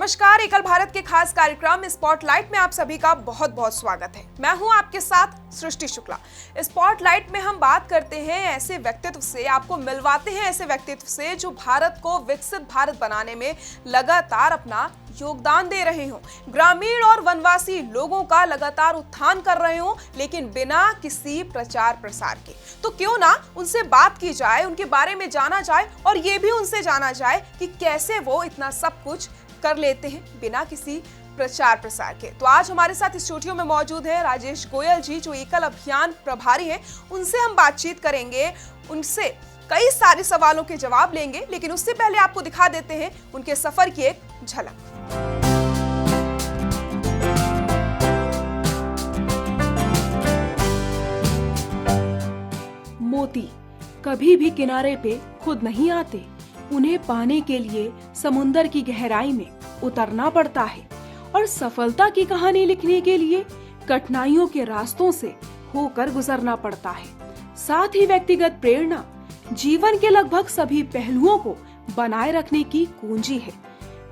नमस्कार, एकल भारत के खास कार्यक्रम स्पॉटलाइट में आप सभी का बहुत बहुत स्वागत है। मैं हूं आपके साथ सृष्टि शुक्ला। स्पॉटलाइट में हम बात करते हैं ऐसे व्यक्तित्व से, आपको मिलवाते हैं ऐसे व्यक्तित्व से जो भारत को विकसित भारत बनाने में लगातार अपना योगदान दे रहे हों, ग्रामीण और वनवासी लोगों का लगातार उत्थान कर रहे हों, लेकिन बिना किसी प्रचार प्रसार के। तो क्यों ना उनसे बात की जाए, उनके बारे में जाना जाए और ये भी उनसे जाना जाए कि कैसे वो इतना सब कुछ कर लेते हैं बिना किसी प्रचार प्रसार के। तो आज हमारे साथ इस स्टूडियो में मौजूद है राजेश गोयल जी, जो एकल अभियान प्रभारी हैं। उनसे हम बातचीत करेंगे, उनसे कई सारे सवालों के जवाब लेंगे, लेकिन उससे पहले आपको दिखा देते हैं उनके सफर की एक झलक। मोती कभी भी किनारे पे खुद नहीं आते, उन्हें पाने के लिए समुंदर की गहराई में उतरना पड़ता है और सफलता की कहानी लिखने के लिए कठिनाइयों के रास्तों से होकर गुजरना पड़ता है। साथ ही व्यक्तिगत प्रेरणा जीवन के लगभग सभी पहलुओं को बनाए रखने की कुंजी है।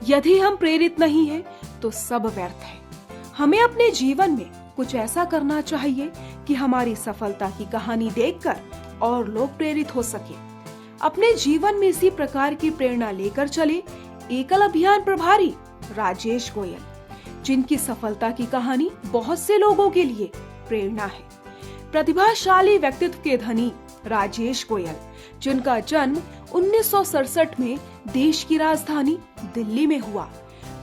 यदि हम प्रेरित नहीं हैं, तो सब व्यर्थ है। हमें अपने जीवन में कुछ ऐसा करना चाहिए कि हमारी सफलता की कहानी देखकर और लोग प्रेरित हो सके। अपने जीवन में इसी प्रकार की प्रेरणा लेकर चले एकल अभियान प्रभारी राजेश गोयल, जिनकी सफलता की कहानी बहुत से लोगों के लिए प्रेरणा है। प्रतिभाशाली व्यक्तित्व के धनी राजेश गोयल, जिनका जन्म 1967 में देश की राजधानी दिल्ली में हुआ।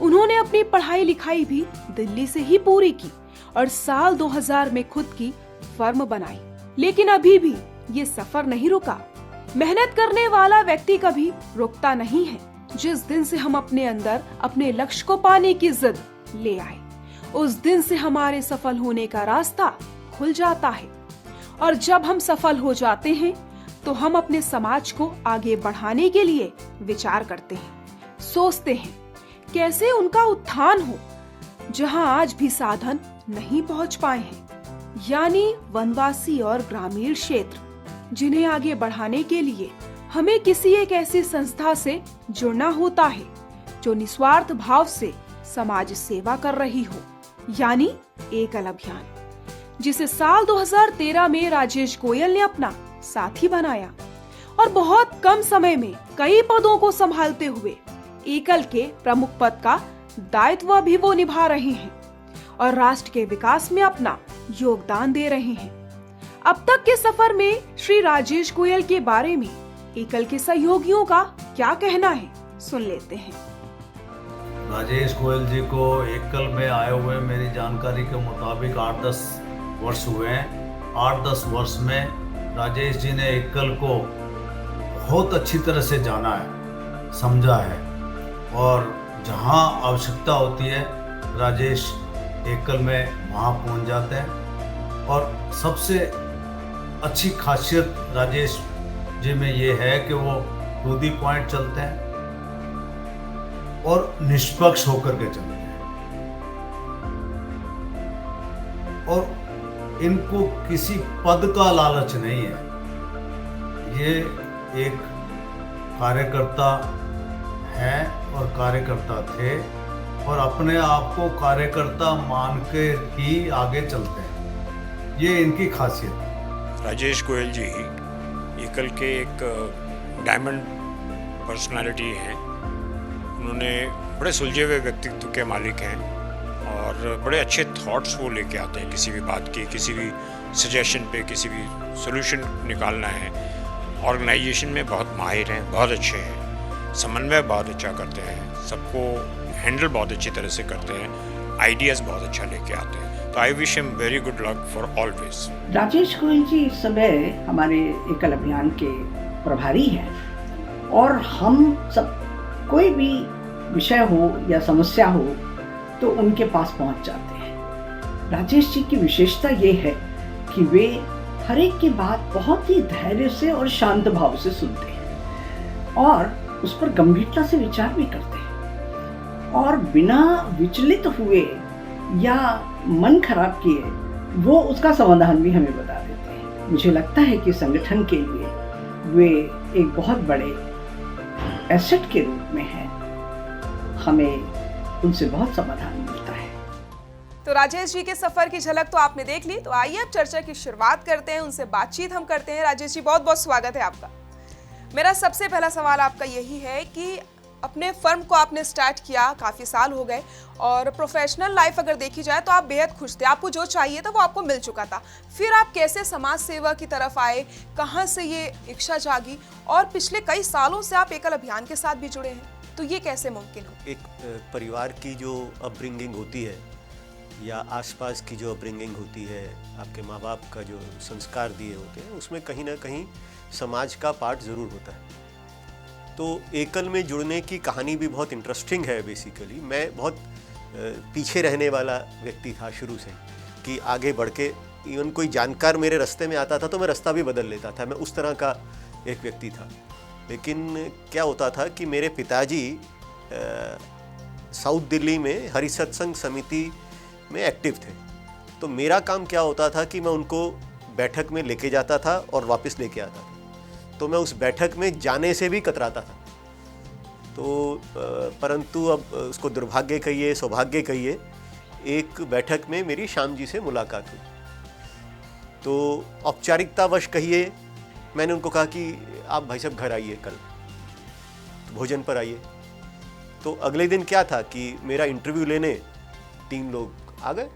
उन्होंने अपनी पढ़ाई लिखाई भी दिल्ली से ही पूरी की और साल 2000 में खुद की फर्म बनाई। लेकिन अभी भी ये सफर नहीं रुका। मेहनत करने वाला व्यक्ति कभी रुकता नहीं है। जिस दिन से हम अपने अंदर अपने लक्ष्य को पाने की जिद ले आए, उस दिन से हमारे सफल होने का रास्ता खुल जाता है। और जब हम सफल हो जाते हैं, तो हम अपने समाज को आगे बढ़ाने के लिए विचार करते हैं, सोचते हैं कैसे उनका उत्थान हो जहां आज भी साधन नहीं पहुंच पाए हैं, यानी वनवासी और ग्रामीण क्षेत्र, जिन्हें आगे बढ़ाने के लिए हमें किसी एक ऐसी संस्था से जुड़ना होता है जो निस्वार्थ भाव से समाज सेवा कर रही हो, यानी एकल अभियान, जिसे साल 2013 में राजेश गोयल ने अपना साथी बनाया और बहुत कम समय में कई पदों को संभालते हुए एकल के प्रमुख पद का दायित्व भी वो निभा रहे हैं और राष्ट्र के विकास में अपना योगदान दे रहे हैं। अब तक के सफर में श्री राजेश गोयल के बारे में एकल के सहयोगियों का क्या कहना है, सुन लेते हैं। राजेश गोयल जी को एकल में आए हुए मेरी जानकारी के मुताबिक 8-10 वर्ष हुए हैं। 8-10 वर्ष में राजेश जी ने एकल को बहुत अच्छी तरह से जाना है, समझा है और जहां आवश्यकता होती है राजेश एकल में वहां पहुंच जाते हैं। और सबसे अच्छी खासियत राजेश जी में ये है कि वो टू द पॉइंट चलते हैं और निष्पक्ष होकर के चलते हैं और इनको किसी पद का लालच नहीं है। ये एक कार्यकर्ता हैं और कार्यकर्ता थे और अपने आप को कार्यकर्ता मान के ही आगे चलते हैं। ये इनकी खासियत है। राजेश गोयल जी एकल के एक डायमंड पर्सनालिटी हैं। उन्होंने बड़े सुलझे हुए व्यक्तित्व के मालिक हैं और बड़े अच्छे थॉट्स वो लेके आते हैं। किसी भी बात की, किसी भी सजेशन पे, किसी भी सॉल्यूशन निकालना है। ऑर्गेनाइजेशन में बहुत माहिर हैं, बहुत अच्छे हैं, समन्वय बहुत अच्छा करते हैं, सबको हैंडल बहुत अच्छी तरह से करते हैं, आइडियाज़ बहुत अच्छा लेके आते हैं। तो I wish him very good luck for always. Rajesh Goyal ji इस समय हमारे एकल अभियान के प्रभारी हैं और हम सब कोई भी विषय हो या समस्या हो तो उनके पास पहुंच जाते हैं। राजेश जी की विशेषता ये है कि वे हर एक की बात बहुत ही धैर्य से और शांत भाव से सुनते हैं और उस पर गंभीरता से विचार भी करते हैं और बिना विचलित हुए या मन खराब किए वो उसका समाधान भी हमें बता देते हैं। मुझे लगता है कि संगठन के लिए वे एक बहुत बड़े एसेट के रूप में हैं। हमें उनसे बहुत समाधान मिलता है। तो राजेश जी के सफर की झलक तो आपने देख ली, तो आइए अब चर्चा की शुरुआत करते हैं, उनसे बातचीत हम करते हैं। राजेश जी, बहुत बहुत स्वागत है आपका। मेरा सबसे पहला सवाल आपका यही है कि अपने फर्म को आपने स्टार्ट किया, काफ़ी साल हो गए, और प्रोफेशनल लाइफ अगर देखी जाए तो आप बेहद खुश थे, आपको जो चाहिए था वो आपको मिल चुका था। फिर आप कैसे समाज सेवा की तरफ आए, कहाँ से ये इच्छा जागी, और पिछले कई सालों से आप एकल अभियान के साथ भी जुड़े हैं, तो ये कैसे मुमकिन हो? एक परिवार की जो अपब्रिंगिंग होती है या आसपास की जो अपब्रिंगिंग होती है, आपके माँ बाप का जो संस्कार दिए होते हैं, उसमें कहीं ना कहीं समाज का पार्ट ज़रूर होता है। तो एकल में जुड़ने की कहानी भी बहुत इंटरेस्टिंग है। बेसिकली मैं बहुत पीछे रहने वाला व्यक्ति था शुरू से, कि आगे बढ़ के इवन कोई जानकार मेरे रास्ते में आता था तो मैं रास्ता भी बदल लेता था, मैं उस तरह का एक व्यक्ति था। लेकिन क्या होता था कि मेरे पिताजी साउथ दिल्ली में हरि सत्संग समिति में एक्टिव थे, तो मेरा काम क्या होता था कि मैं उनको बैठक में लेके जाता था और वापस लेके आता था। तो मैं उस बैठक में जाने से भी कतराता था। तो परंतु अब उसको दुर्भाग्य कहिए, सौभाग्य कहिए, एक बैठक में मेरी श्याम जी से मुलाकात हुई। तो औपचारिकतावश कहिए, मैंने उनको कहा कि आप भाई साहब घर आइए कल, तो भोजन पर आइए। तो अगले दिन क्या था कि मेरा इंटरव्यू लेने 3 लोग आ गए।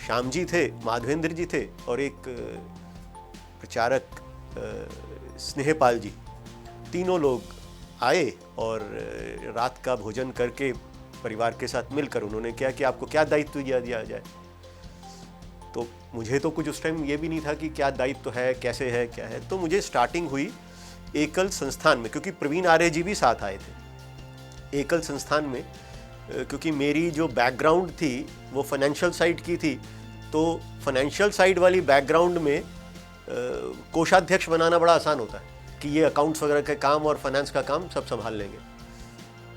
श्याम जी थे, माधवेंद्र जी थे, और एक प्रचारक स्नेहपाल जी। तीनों लोग आए और रात का भोजन करके परिवार के साथ मिलकर उन्होंने क्या कि आपको क्या दायित्व दिया जाए। तो मुझे तो कुछ उस टाइम ये भी नहीं था कि क्या दायित्व है, कैसे है, क्या है। तो मुझे स्टार्टिंग हुई एकल संस्थान में, क्योंकि प्रवीण आर्य जी भी साथ आए थे एकल संस्थान में। क्योंकि मेरी जो बैकग्राउंड थी वो फाइनेंशियल साइड की थी, तो फाइनेंशियल साइड वाली बैकग्राउंड में कोषाध्यक्ष बनाना बड़ा आसान होता है कि ये अकाउंट्स वगैरह का काम और फाइनेंस का काम सब संभाल लेंगे।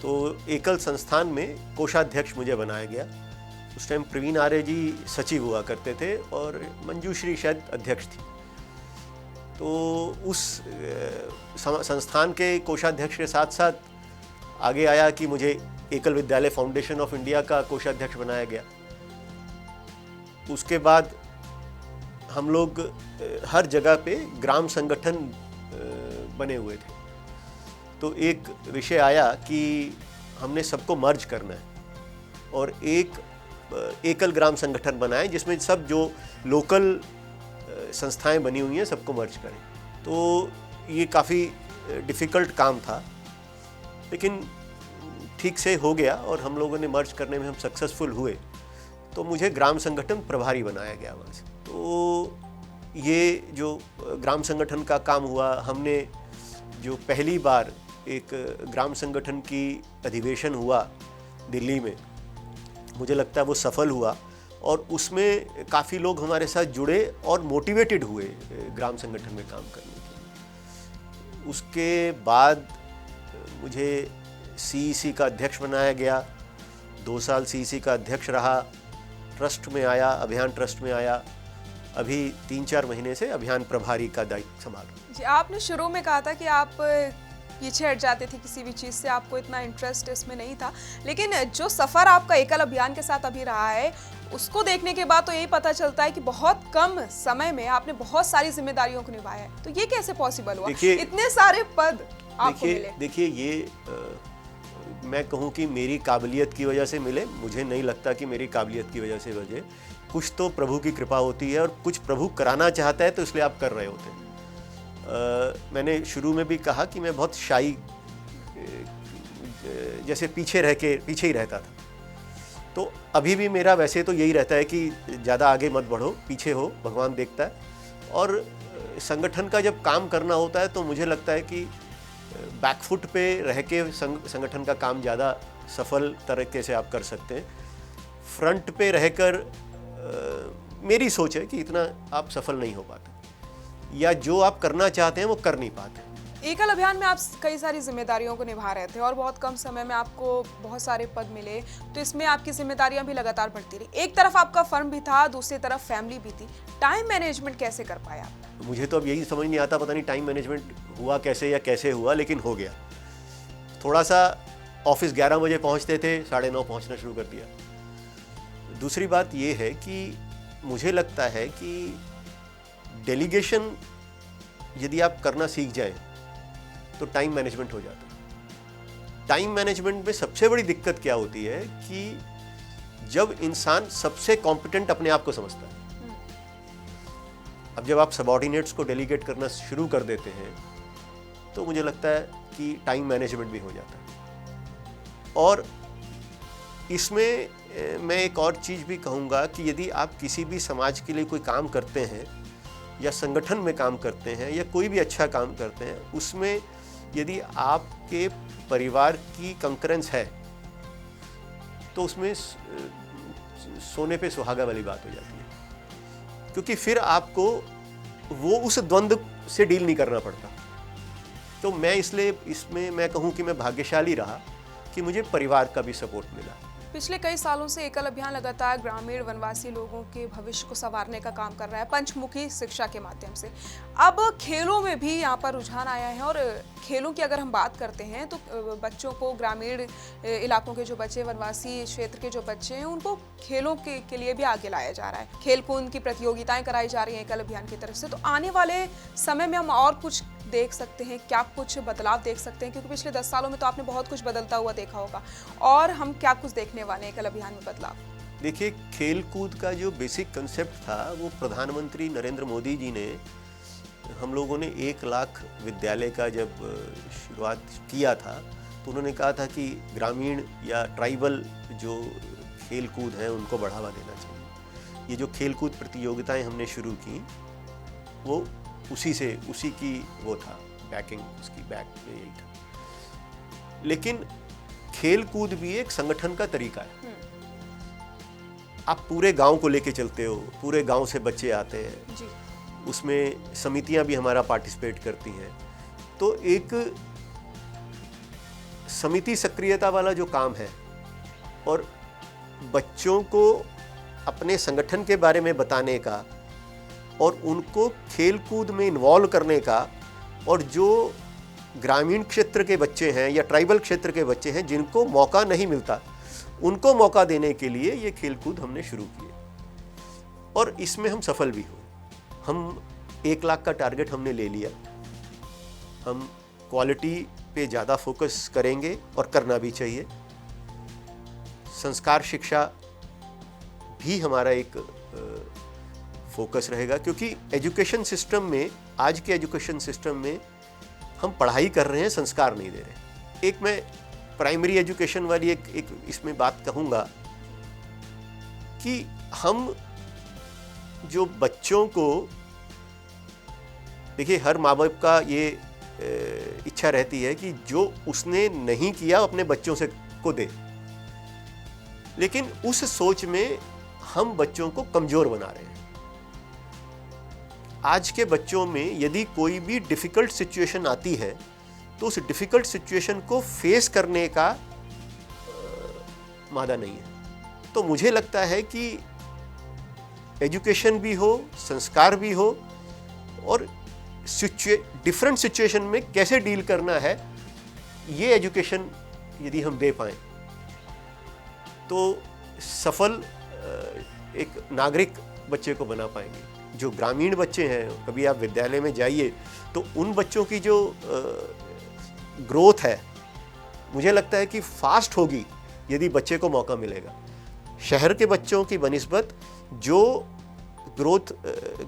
तो एकल संस्थान में कोषाध्यक्ष मुझे बनाया गया। उस टाइम प्रवीण आर्य जी सचिव हुआ करते थे और मंजूश्री शायद अध्यक्ष थी। तो उस संस्थान के कोषाध्यक्ष के साथ साथ आगे आया कि मुझे एकल विद्यालय फाउंडेशन ऑफ इंडिया का कोषाध्यक्ष बनाया गया। उसके बाद हम लोग हर जगह पे ग्राम संगठन बने हुए थे। तो एक विषय आया कि हमने सबको मर्ज करना है और एक एकल ग्राम संगठन बनाए जिसमें सब जो लोकल संस्थाएं बनी हुई हैं सबको मर्ज करें। तो ये काफ़ी डिफ़िकल्ट काम था, लेकिन ठीक से हो गया और हम लोगों ने मर्ज करने में हम सक्सेसफुल हुए। तो मुझे ग्राम संगठन प्रभारी बनाया गया वहाँ से। तो ये जो ग्राम संगठन का काम हुआ, हमने जो पहली बार एक ग्राम संगठन की अधिवेशन हुआ दिल्ली में, मुझे लगता है वो सफल हुआ और उसमें काफ़ी लोग हमारे साथ जुड़े और मोटिवेटेड हुए ग्राम संगठन में काम करने के लिए। उसके बाद मुझे सीईसी का अध्यक्ष बनाया गया। 2 साल सीईसी का अध्यक्ष रहा, ट्रस्ट में आया, अभियान ट्रस्ट में आया। अभी 3-4 महीने से अभियान प्रभारी का दायित्व संभाल रहा हूं। जी, आपने शुरू में कहा था कि आप पीछे हट जाते थे किसी भी चीज़ से, आपको इतना इंटरेस्ट इसमें नहीं था, लेकिन जो सफ़र आपका एकल अभियान के साथ अभी रहा है उसको देखने के बाद तो यही पता चलता है कि बहुत कम समय में आपने बहुत सारी जिम्मेदारियों को निभाया है। तो ये कैसे पॉसिबल हुआ, इतने सारे पद आपको मिले? देखिए, ये मैं कहूँ कि मेरी काबिलियत की वजह से मिले, मुझे नहीं लगता कि मेरी काबिलियत की वजह से वजह। कुछ तो प्रभु की कृपा होती है और कुछ प्रभु कराना चाहता है तो इसलिए आप कर रहे होते हैं। मैंने शुरू में भी कहा कि मैं बहुत शाई, जैसे पीछे ही रहता था। तो अभी भी मेरा वैसे तो यही रहता है कि ज़्यादा आगे मत बढ़ो, पीछे हो, भगवान देखता है। और संगठन का जब काम करना होता है तो मुझे लगता है कि बैकफुट पे रह के संगठन का काम ज़्यादा सफल तरीके से आप कर सकते हैं। फ्रंट पे रहकर मेरी सोच है कि इतना आप सफल नहीं हो पाते, या जो आप करना चाहते हैं वो कर नहीं पाते। एकल अभियान में आप कई सारी जिम्मेदारियों को निभा रहे थे और बहुत कम समय में आपको बहुत सारे पद मिले, तो इसमें आपकी जिम्मेदारियां भी लगातार बढ़ती रही। एक तरफ आपका फर्म भी था, दूसरी तरफ फैमिली भी थी। टाइम मैनेजमेंट कैसे कर पाया? मुझे तो अब यही समझ नहीं आता, पता नहीं टाइम मैनेजमेंट हुआ कैसे या कैसे हुआ, लेकिन हो गया। थोड़ा सा ऑफिस 11 बजे पहुंचते थे, 9:30 पहुंचना शुरू कर दिया। दूसरी बात ये है कि मुझे लगता है कि डेलीगेशन यदि आप करना सीख जाएं तो टाइम मैनेजमेंट हो जाता है। टाइम मैनेजमेंट में सबसे बड़ी दिक्कत क्या होती है कि जब इंसान सबसे कॉम्पिटेंट अपने आप को समझता है, अब जब आप सबऑर्डिनेट्स को डेलीगेट करना शुरू कर देते हैं तो मुझे लगता है कि टाइम मैनेजमेंट भी हो जाता है। और इसमें मैं एक और चीज़ भी कहूँगा कि यदि आप किसी भी समाज के लिए कोई काम करते हैं या संगठन में काम करते हैं या कोई भी अच्छा काम करते हैं, उसमें यदि आपके परिवार की कंकरेंस है तो उसमें सोने पे सुहागा वाली बात हो जाती है, क्योंकि फिर आपको वो उस द्वंद्व से डील नहीं करना पड़ता। तो मैं इसलिए इसमें मैं कहूँ कि मैं भाग्यशाली रहा कि मुझे परिवार का भी सपोर्ट मिला। पिछले कई सालों से एकल अभियान लगातार ग्रामीण वनवासी लोगों के भविष्य को संवारने का काम कर रहा है पंचमुखी शिक्षा के माध्यम से। अब खेलों में भी यहाँ पर रुझान आया है और खेलों की अगर हम बात करते हैं तो बच्चों को, ग्रामीण इलाकों के जो बच्चे, वनवासी क्षेत्र के जो बच्चे हैं, उनको खेलों के लिए भी आगे लाया जा रहा है। खेल कूद की प्रतियोगिताएं कराई जा रही हैं एकल अभियान की तरफ से। तो आने वाले समय में हम और कुछ देख सकते हैं, क्या कुछ बदलाव देख सकते हैं? क्योंकि पिछले 10 सालों में तो आपने बहुत कुछ बदलता हुआ देखा होगा, और हम क्या कुछ देखने वाले हैं एकल अभियान में बदलाव? देखिए, खेल कूद का जो बेसिक कंसेप्ट था वो प्रधानमंत्री नरेंद्र मोदी जी ने, हम लोगों ने 1 लाख विद्यालय का जब शुरुआत किया था तो उन्होंने कहा था कि ग्रामीण या ट्राइबल जो खेल कूद हैं उनको बढ़ावा देना चाहिए। ये जो खेल कूद प्रतियोगिताएं हमने शुरू की वो उसी की वो था बैकिंग, उसकी बैक में यही था। लेकिन खेल कूद भी एक संगठन का तरीका है। आप पूरे गांव को लेके चलते हो, पूरे गांव से बच्चे आते हैं जी। उसमें समितियां भी हमारा पार्टिसिपेट करती हैं। तो एक समिति सक्रियता वाला जो काम है और बच्चों को अपने संगठन के बारे में बताने का और उनको खेल कूद में इन्वॉल्व करने का, और जो ग्रामीण क्षेत्र के बच्चे हैं या ट्राइबल क्षेत्र के बच्चे हैं जिनको मौका नहीं मिलता, उनको मौका देने के लिए ये खेल कूद हमने शुरू किए और इसमें हम सफल भी हुए। हम 1 लाख का टारगेट हमने ले लिया। हम क्वालिटी पे ज़्यादा फोकस करेंगे और करना भी चाहिए। संस्कार शिक्षा भी हमारा एक फोकस रहेगा, क्योंकि एजुकेशन सिस्टम में, आज के एजुकेशन सिस्टम में हम पढ़ाई कर रहे हैं, संस्कार नहीं दे रहे। एक मैं प्राइमरी एजुकेशन वाली एक इसमें बात कहूँगा कि हम जो बच्चों को, देखिए हर माँ बाप का ये इच्छा रहती है कि जो उसने नहीं किया अपने बच्चों से को दे, लेकिन उस सोच में हम बच्चों को कमजोर बना रहे हैं। आज के बच्चों में यदि कोई भी डिफिकल्ट सिचुएशन आती है तो उस डिफिकल्ट सिचुएशन को फेस करने का मादा नहीं है। तो मुझे लगता है कि एजुकेशन भी हो, संस्कार भी हो, और डिफरेंट सिचुएशन में कैसे डील करना है, ये एजुकेशन यदि हम दे पाएं तो सफल एक नागरिक बच्चे को बना पाएंगे। जो ग्रामीण बच्चे हैं, कभी आप विद्यालय में जाइए तो उन बच्चों की जो ग्रोथ है, मुझे लगता है कि फास्ट होगी यदि बच्चे को मौका मिलेगा। शहर के बच्चों की बनिस्बत जो ग्रोथ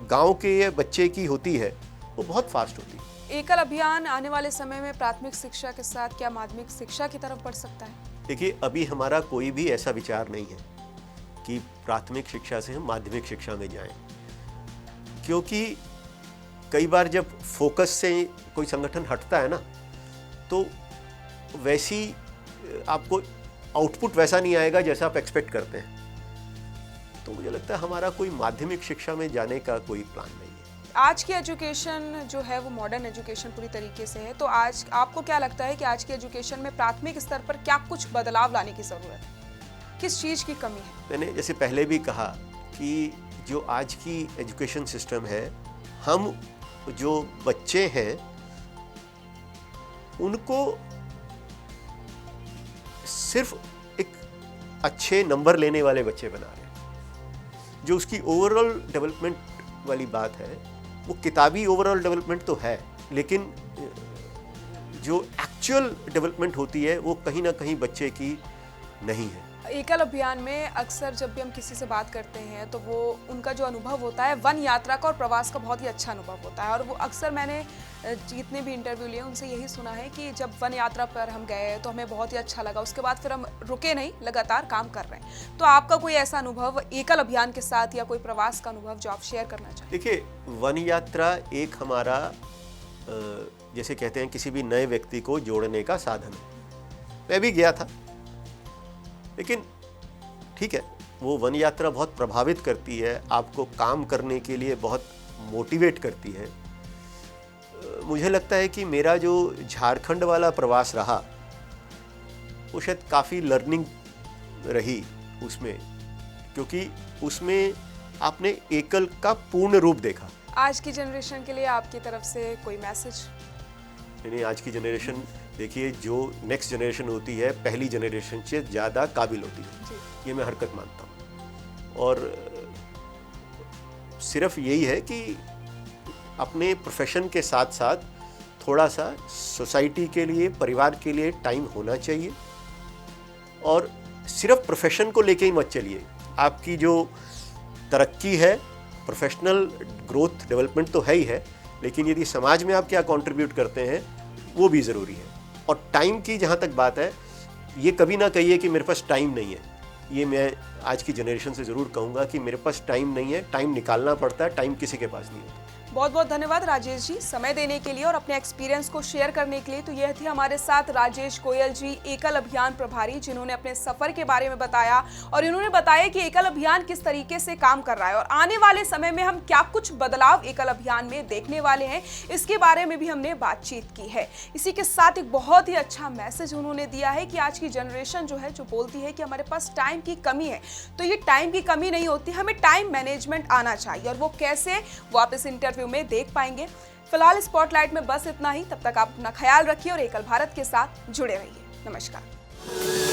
गांव के बच्चे की होती है वो बहुत फास्ट होती है। एकल अभियान आने वाले समय में प्राथमिक शिक्षा के साथ क्या माध्यमिक शिक्षा की तरफ बढ़ सकता है? देखिए, अभी हमारा कोई भी ऐसा विचार नहीं है कि प्राथमिक शिक्षा से हम माध्यमिक शिक्षा में जाएं, क्योंकि कई बार जब फोकस से कोई संगठन हटता है ना, तो वैसी आपको आउटपुट वैसा नहीं आएगा जैसा आप एक्सपेक्ट करते हैं। तो मुझे लगता है हमारा कोई माध्यमिक शिक्षा में जाने का कोई प्लान नहीं है। आज की एजुकेशन जो है वो मॉडर्न एजुकेशन पूरी तरीके से है, तो आज आपको क्या लगता है कि आज की एजुकेशन में प्राथमिक स्तर पर क्या कुछ बदलाव लाने की ज़रूरत है? किस चीज़ की कमी है? मैंने जैसे पहले भी कहा कि जो आज की एजुकेशन सिस्टम है, हम जो बच्चे हैं उनको सिर्फ एक अच्छे नंबर लेने वाले बच्चे बना रहे हैं। जो उसकी ओवरऑल डेवलपमेंट वाली बात है, वो किताबी ओवरऑल डेवलपमेंट तो है, लेकिन जो एक्चुअल डेवलपमेंट होती है वो कहीं ना कहीं बच्चे की नहीं है। एकल अभियान में अक्सर जब भी हम किसी से बात करते हैं तो वो उनका जो अनुभव होता है वन यात्रा का और प्रवास का बहुत ही अच्छा अनुभव होता है। और वो अक्सर मैंने जितने भी इंटरव्यू लिए उनसे यही सुना है कि जब वन यात्रा पर हम गए तो हमें बहुत ही अच्छा लगा, उसके बाद फिर हम रुके नहीं, लगातार काम कर रहे हैं। तो आपका कोई ऐसा अनुभव एकल अभियान के साथ या कोई प्रवास का अनुभव जो आप शेयर करना चाहें? देखिए, वन यात्रा एक हमारा जैसे कहते हैं किसी भी नए व्यक्ति को जोड़ने का साधन है। मैं भी गया था, लेकिन ठीक है, वो वन यात्रा बहुत प्रभावित करती है, आपको काम करने के लिए बहुत मोटिवेट करती है। मुझे लगता है कि मेरा जो झारखंड वाला प्रवास रहा वो शायद काफ़ी लर्निंग रही उसमें, क्योंकि उसमें आपने एकल का पूर्ण रूप देखा। आज की जनरेशन के लिए आपकी तरफ से कोई मैसेज? यानी आज की जनरेशन, देखिए, जो नेक्स्ट जनरेशन होती है पहली जनरेशन से ज़्यादा काबिल होती है, ये मैं हरकत मानता हूँ। और सिर्फ यही है कि अपने प्रोफेशन के साथ साथ थोड़ा सा सोसाइटी के लिए, परिवार के लिए टाइम होना चाहिए। और सिर्फ प्रोफेशन को लेके ही मत चलिए। आपकी जो तरक्की है, प्रोफेशनल ग्रोथ डेवलपमेंट तो है ही है, लेकिन यदि समाज में आप क्या कंट्रीब्यूट करते हैं वो भी ज़रूरी है। और टाइम की जहाँ तक बात है, ये कभी ना कहिए कि मेरे पास टाइम नहीं है। ये मैं आज की जनरेशन से ज़रूर कहूँगा कि मेरे पास टाइम नहीं है, टाइम निकालना पड़ता है, टाइम किसी के पास नहीं होता। बहुत बहुत धन्यवाद राजेश जी, समय देने के लिए और अपने एक्सपीरियंस को शेयर करने के लिए। तो यह थी हमारे साथ राजेश गोयल जी, एकल अभियान प्रभारी, जिन्होंने अपने सफर के बारे में बताया और इन्होंने बताया कि एकल अभियान किस तरीके से काम कर रहा है और आने वाले समय में हम क्या कुछ बदलाव एकल अभियान में देखने वाले हैं, इसके बारे में भी हमने बातचीत की है। इसी के साथ एक बहुत ही अच्छा मैसेज उन्होंने दिया है कि आज की जनरेशन जो है, जो बोलती है कि हमारे पास टाइम की कमी है, तो ये टाइम की कमी नहीं होती, हमें टाइम मैनेजमेंट आना चाहिए। और वो कैसे, वो आप इस इंटरव्यू में देख पाएंगे। फिलहाल स्पॉटलाइट में बस इतना ही। तब तक आप अपना ख्याल रखिए और एकल भारत के साथ जुड़े रहिए। नमस्कार।